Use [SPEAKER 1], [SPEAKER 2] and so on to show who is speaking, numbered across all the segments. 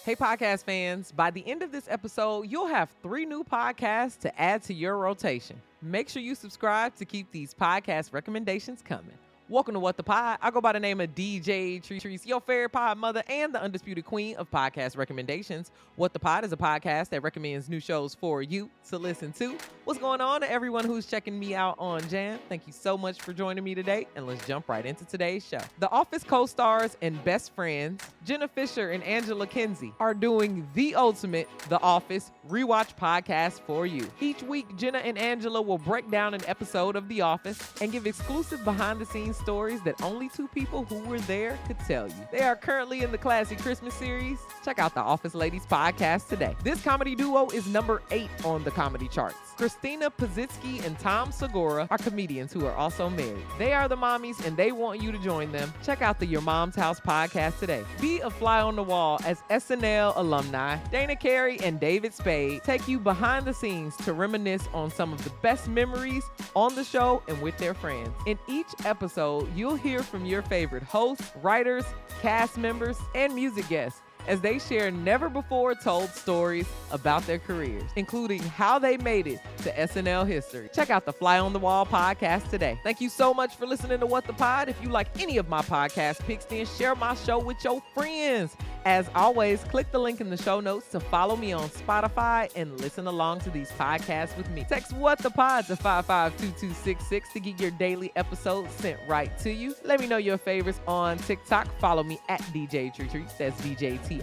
[SPEAKER 1] Hey, podcast fans, by the end of this episode, you'll have 3 new podcasts to add to your rotation. Make sure you subscribe to keep these podcast recommendations coming. Welcome to What the Pod. I go by the name of DJ Trees, your favorite pod mother and the undisputed queen of podcast recommendations. What the Pod is a podcast that recommends new shows for you to listen to. What's going on to everyone who's checking me out on Jam? Thank you so much for joining me today, and let's jump right into today's show. The Office co-stars and best friends, Jenna Fisher and Angela Kinsey, are doing the ultimate The Office rewatch podcast for you. Each week, Jenna and Angela will break down an episode of The Office and give exclusive behind-the-scenes stories that only 2 people who were there could tell you. They are currently in the classy Christmas series. Check out the Office Ladies podcast today. This comedy duo is number 8 on the comedy charts. Christina Pazitsky and Tom Segura are comedians who are also married. They are the mommies and they want you to join them. Check out the Your Mom's House podcast today. Be a fly on the wall as SNL alumni Dana Carey and David Spade take you behind the scenes to reminisce on some of the best memories on the show and with their friends. In each episode, you'll hear from your favorite hosts, writers, cast members, and music guests as they share never-before-told stories about their careers, including how they made it to SNL history. Check out the Fly on the Wall podcast today. Thank you so much for listening to What the Pod. If you like any of my podcast picks, then share my show with your friends. As always, click the link in the show notes to follow me on Spotify and listen along to these podcasts with me. Text What the Pod to 552266 to get your daily episodes sent right to you. Let me know your favorites on TikTok. Follow me at DJ Trees. That's DJ TRICEY.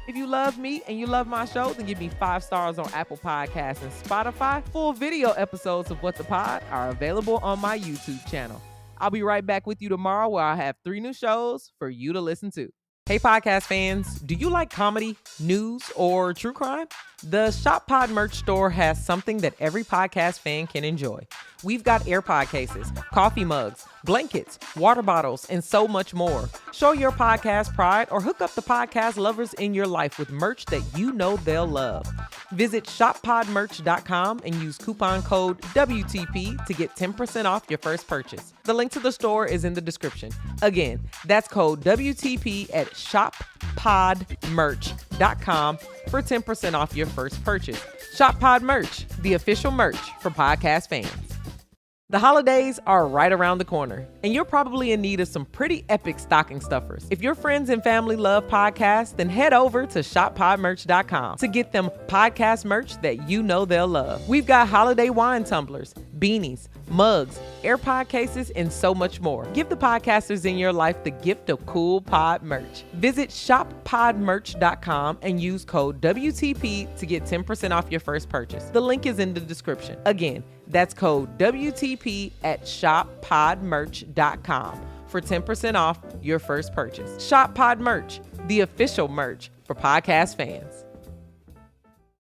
[SPEAKER 1] If you love me and you love my show, then give me 5 stars on Apple Podcasts and Spotify. Full video episodes of What the Pod are available on my YouTube channel. I'll be right back with you tomorrow where I'll have 3 new shows for you to listen to. Hey, podcast fans, do you like comedy, news, or true crime? The Shop Pod merch store has something that every podcast fan can enjoy. We've got AirPod cases, coffee mugs, blankets, water bottles, and so much more. Show your podcast pride or hook up the podcast lovers in your life with merch that you know they'll love. Visit shoppodmerch.com and use coupon code WTP to get 10% off your first purchase. The link to the store is in the description. Again, that's code WTP at shoppodmerch.com for 10% off your first purchase. Shop Pod Merch, the official merch for podcast fans. The holidays are right around the corner, and you're probably in need of some pretty epic stocking stuffers. If your friends and family love podcasts, then head over to shoppodmerch.com to get them podcast merch that you know they'll love. We've got holiday wine tumblers, beanies, mugs, AirPod cases, and so much more. Give the podcasters in your life the gift of cool pod merch. Visit shoppodmerch.com and use code WTP to get 10% off your first purchase. The link is in the description. Again, that's code WTP at shoppodmerch.com for 10% off your first purchase. Shop Pod Merch, the official merch for podcast fans.